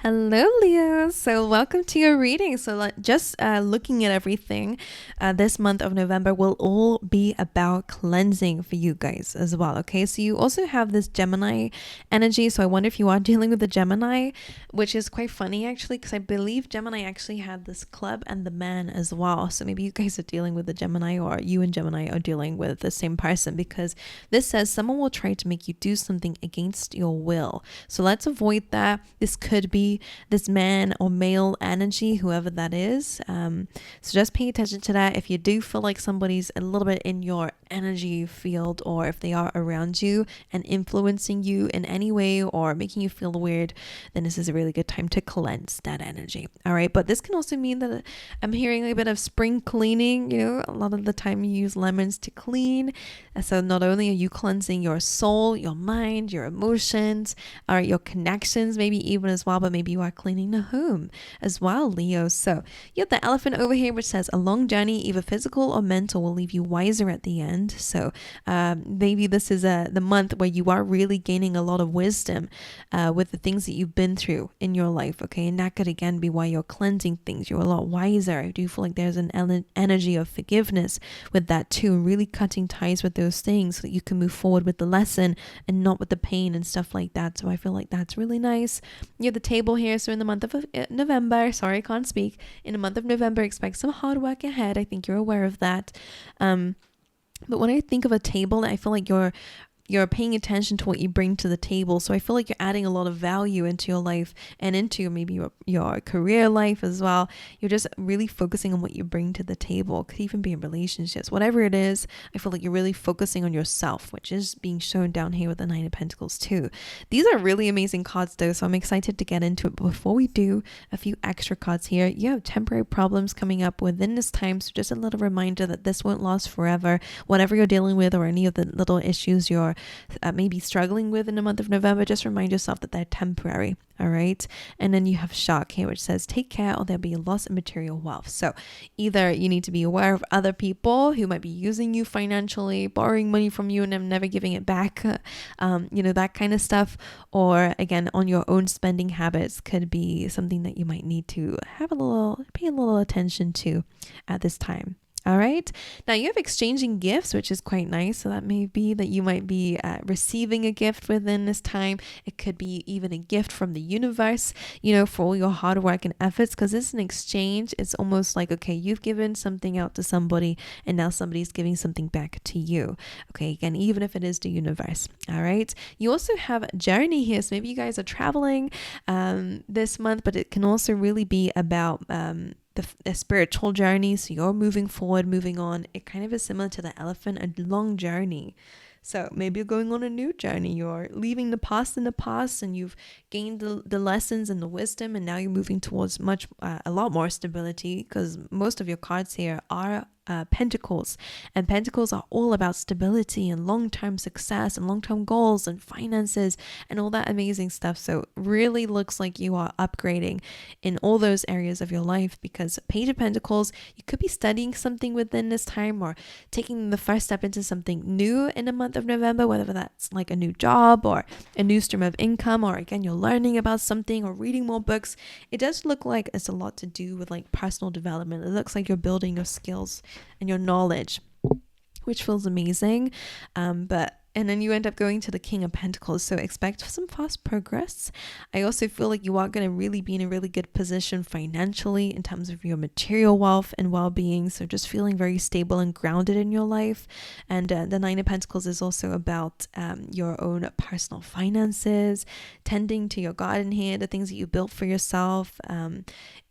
Hello, Leo. So, welcome to your reading. So, just looking at everything, this month of November will all be about cleansing for you guys as well. Okay, so you also have this Gemini energy. So, I wonder if you are dealing with the Gemini, which is quite funny actually, because I believe Gemini actually had this club and the man as well. So, maybe you guys are dealing with the Gemini, or you and Gemini are dealing with the same person, because this says someone will try to make you do something against your will. So, let's avoid that. This could be this man or male energy, whoever that is. So just pay attention to that. If you do feel like somebody's a little bit in your energy field, or if they are around you and influencing you in any way or making you feel weird, then this is a really good time to cleanse that energy. All right, but this can also mean that I'm hearing a bit of spring cleaning. A lot of the time you use lemons to clean. So not only are you cleansing your soul, your mind, your emotions, or your connections, maybe even as well, but maybe you are cleaning the home as well, Leo. So you have the elephant over here, which says a long journey, either physical or mental, will leave you wiser at the end. So maybe this is the month where you are really gaining a lot of wisdom with the things that you've been through in your life. Okay, and that could again be why you're cleansing things. You're a lot wiser. I do feel like there's an energy of forgiveness with that too, really cutting ties with those things so that you can move forward with the lesson and not with the pain and stuff like that. So I feel like that's really nice. You have the table here. So in the month of November, sorry, I can't speak. In the month of November, expect some hard work ahead. I think you're aware of that. But when I think of a table, I feel like you're paying attention to what you bring to the table. So I feel like you're adding a lot of value into your life and into maybe your career life as well. You're just really focusing on what you bring to the table. Could even be in relationships, whatever it is. I feel like you're really focusing on yourself, which is being shown down here with the Nine of Pentacles too. These are really amazing cards though, so I'm excited to get into it. But before we do, a few extra cards here. You have temporary problems coming up within this time, so just a little reminder that this won't last forever. Whatever you're dealing with, or any of the little issues you're maybe struggling with in the month of November, just remind yourself that they're temporary. All right. And then you have shock here, which says take care or there'll be a loss in material wealth. So either you need to be aware of other people who might be using you financially, borrowing money from you and then never giving it back, that kind of stuff. Or again, on your own spending habits could be something that you might need to pay a little attention to at this time. All right. Now you have exchanging gifts, which is quite nice. So that may be that you might be receiving a gift within this time. It could be even a gift from the universe, for all your hard work and efforts, because it's an exchange. It's almost like, okay, you've given something out to somebody and now somebody's giving something back to you. Okay. Again, even if it is the universe. All right. You also have journey here. So maybe you guys are traveling this month, but it can also really be about the spiritual journey. So you're moving forward, moving on. It kind of is similar to the elephant, a long journey. So maybe you're going on a new journey. You're leaving the past in the past, and you've gained the lessons and the wisdom, and now you're moving towards a lot more stability, because most of your cards here are pentacles, and pentacles are all about stability and long-term success and long-term goals and finances and all that amazing stuff. So really looks like you are upgrading in all those areas of your life, because Page of Pentacles, you could be studying something within this time, or taking the first step into something new in the month of November, whether that's like a new job or a new stream of income, or again, you're learning about something or reading more books. It does look like it's a lot to do with like personal development. It looks like you're building your skills and your knowledge, which feels amazing. And then you end up going to the King of Pentacles. So expect some fast progress. I also feel like you are going to really be in a really good position financially in terms of your material wealth and well-being. So just feeling very stable and grounded in your life. And the Nine of Pentacles is also about your own personal finances, tending to your garden here, the things that you built for yourself.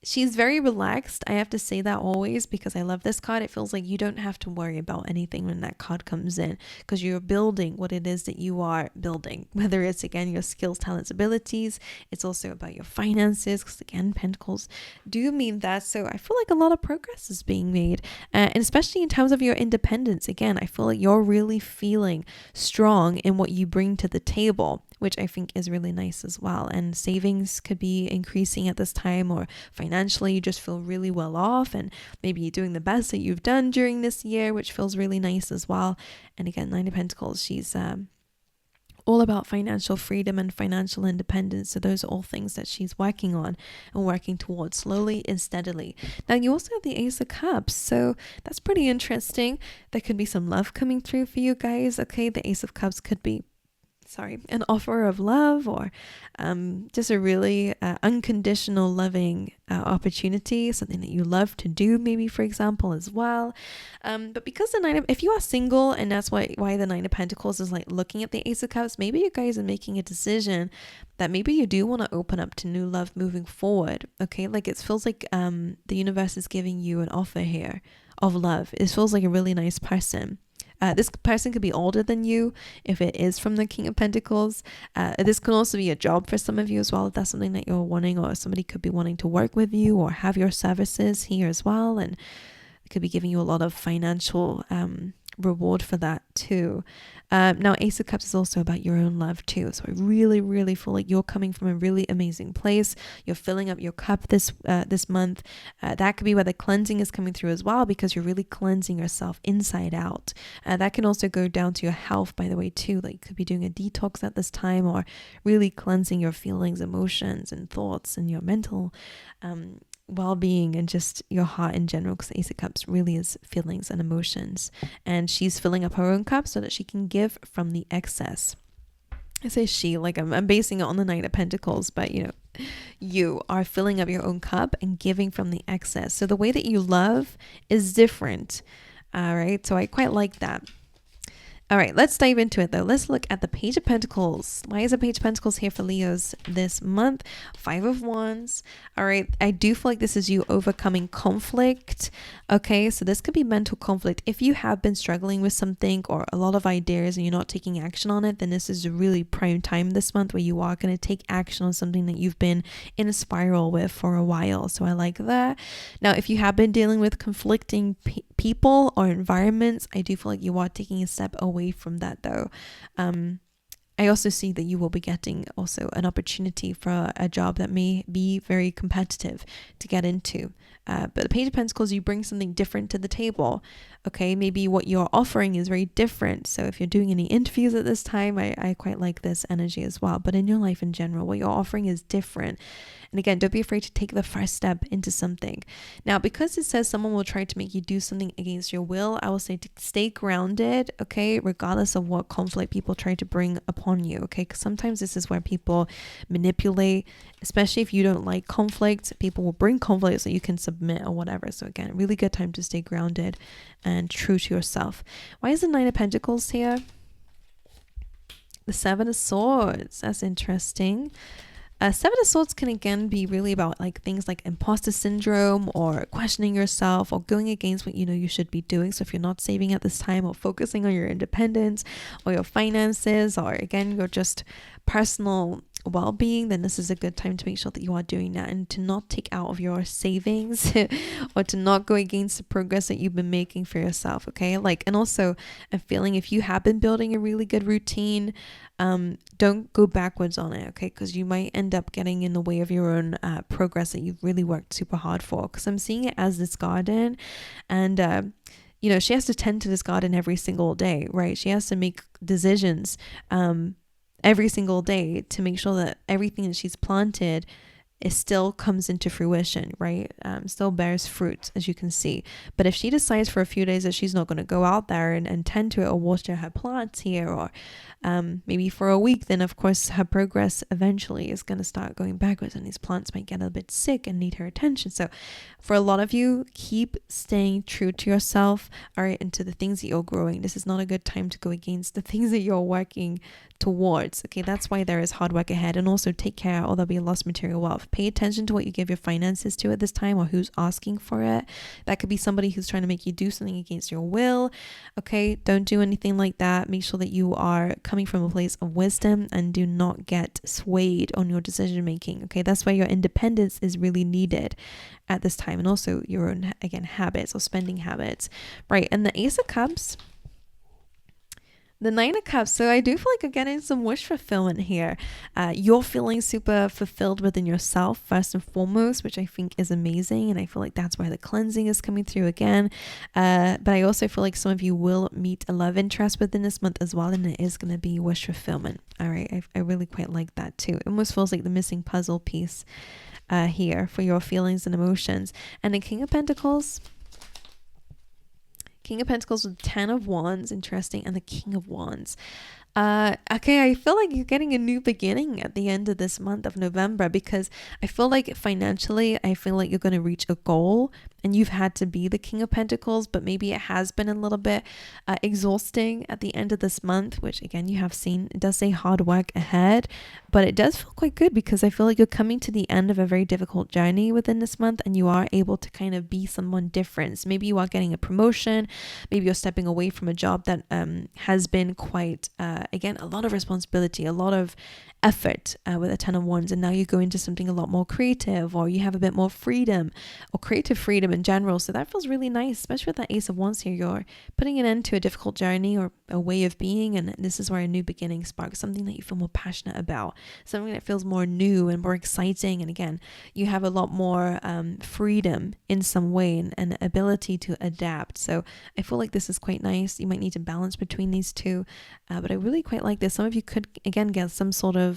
She's very relaxed. I have to say that always, because I love this card. It feels like you don't have to worry about anything when that card comes in, because you're building what it is that you are building, whether it's again your skills, talents, abilities. It's also about your finances, because again, pentacles do mean that. So I feel like a lot of progress is being made, and especially in terms of your independence. Again, I feel like you're really feeling strong in what you bring to the table, which I think is really nice as well. And savings could be increasing at this time, or financially you just feel really well off, and maybe you're doing the best that you've done during this year, which feels really nice as well. And again, Nine of Pentacles, she's all about financial freedom and financial independence. So those are all things that she's working on and working towards slowly and steadily. Now you also have the Ace of Cups, so that's pretty interesting. There could be some love coming through for you guys. Okay, the Ace of Cups could be an offer of love, or just a really unconditional loving opportunity, something that you love to do, maybe, for example, as well. But because if you are single, and that's why the Nine of Pentacles is like looking at the Ace of Cups, maybe you guys are making a decision that maybe you do want to open up to new love moving forward. Okay, like it feels like the universe is giving you an offer here of love. It feels like a really nice person. This person could be older than you if it is from the King of Pentacles. This could also be a job for some of you as well, if that's something that you're wanting, or somebody could be wanting to work with you or have your services here as well, and it could be giving you a lot of financial reward for that too. Now Ace of Cups is also about your own love too, so I really, really feel like you're coming from a really amazing place. You're filling up your cup this month. That could be where the cleansing is coming through as well, because you're really cleansing yourself inside out. That can also go down to your health, by the way, too. Like you could be doing a detox at this time, or really cleansing your feelings, emotions, and thoughts, and your mental well-being, and just your heart in general, because the Ace of Cups really is feelings and emotions, and she's filling up her own cup so that she can give from the excess. I say she, like I'm basing it on the Knight of Pentacles, but you are filling up your own cup and giving from the excess. So the way that you love is different. All right, so I quite like that. All right, let's dive into it though. Let's look at the Page of Pentacles. Why is the Page of Pentacles here for Leos this month? 5 of Wands. All right, I do feel like this is you overcoming conflict. Okay, so this could be mental conflict. If you have been struggling with something or a lot of ideas and you're not taking action on it, then this is a really prime time this month where you are going to take action on something that you've been in a spiral with for a while. So I like that. Now, if you have been dealing with conflicting people or environments, I do feel like you are taking a step away from that though. I also see that you will be getting also an opportunity for a job that may be very competitive to get into. But the Page of Pentacles, you bring something different to the table. Okay, maybe what you're offering is very different. So if you're doing any interviews at this time, I quite like this energy as well. But in your life in general, what you're offering is different. And again, don't be afraid to take the first step into something. Now, because it says someone will try to make you do something against your will, I will say to stay grounded, okay, regardless of what conflict people try to bring upon you, okay? Because sometimes this is where people manipulate, especially if you don't like conflict. People will bring conflict so you can submit or whatever. So again, really good time to stay grounded and true to yourself. Why is the Nine of Pentacles here? The Seven of Swords. That's interesting. Seven of Swords can again be really about like things like imposter syndrome, or questioning yourself, or going against what you should be doing. So if you're not saving at this time, or focusing on your independence or your finances, or again your just personal well-being, then this is a good time to make sure that you are doing that, and to not take out of your savings or to not go against the progress that you've been making for yourself. Okay, and also I'm feeling if you have been building a really good routine, don't go backwards on it, okay? Because you might end up getting in the way of your own progress that you've really worked super hard for. Because I'm seeing it as this garden, and she has to tend to this garden every single day, right? She has to make decisions every single day to make sure that everything that she's planted, it still comes into fruition, right? Still bears fruit, as you can see. But if she decides for a few days that she's not going to go out there and tend to it or water her plants here, or maybe for a week, then of course her progress eventually is going to start going backwards, and these plants might get a bit sick and need her attention. So for a lot of you, keep staying true to yourself, all right, and to the things that you're growing. This is not a good time to go against the things that you're working towards. Okay, that's why there is hard work ahead. And also take care, or there'll be lost material wealth. Pay attention to what you give your finances to at this time, or who's asking for it. That could be somebody who's trying to make you do something against your will. Okay, don't do anything like that. Make sure that you are coming from a place of wisdom, and do not get swayed on your decision making. Okay, that's why your independence is really needed at this time, and also your own, again, habits or spending habits, right? And the Ace of Cups, The Nine of Cups. So I do feel like you're getting some wish fulfillment here. You're feeling super fulfilled within yourself, first and foremost, which I think is amazing. And I feel like that's why the cleansing is coming through again. But I also feel like some of you will meet a love interest within this month as well. And it is going to be wish fulfillment. All right. I really quite like that too. It almost feels like the missing puzzle piece here for your feelings and emotions. And the King of Pentacles. King of Pentacles with 10 of Wands, interesting, and the King of Wands. Okay, I feel like you're getting a new beginning at the end of this month of November, because I feel like financially, I feel like you're going to reach a goal, and you've had to be the King of Pentacles, but maybe it has been a little bit exhausting at the end of this month, which again, you have seen, it does say hard work ahead, but it does feel quite good because I feel like you're coming to the end of a very difficult journey within this month, and you are able to kind of be someone different. So maybe you are getting a promotion, maybe you're stepping away from a job that has been quite, again, a lot of responsibility, a lot of effort with a 10 of Wands, and now you go into something a lot more creative, or you have a bit more freedom or creative freedom in general. So that feels really nice, especially with that Ace of Wands here. You're putting an end to a difficult journey or a way of being, and this is where a new beginning sparks something that you feel more passionate about, something that feels more new and more exciting. And again, you have a lot more freedom in some way, and ability to adapt. So I feel like this is quite nice. You might need to balance between these two, but I really quite like this. Some of you could again get some sort of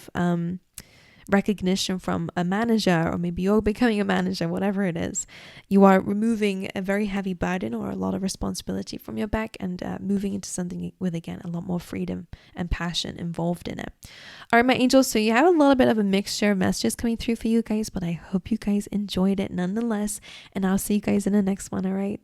recognition from a manager, or maybe you're becoming a manager, whatever it is. You are removing a very heavy burden or a lot of responsibility from your back, and moving into something with, again, a lot more freedom and passion involved in it. All right, my angels, so you have a little bit of a mixture of messages coming through for you guys, but I hope you guys enjoyed it nonetheless, and I'll see you guys in the next one. All right.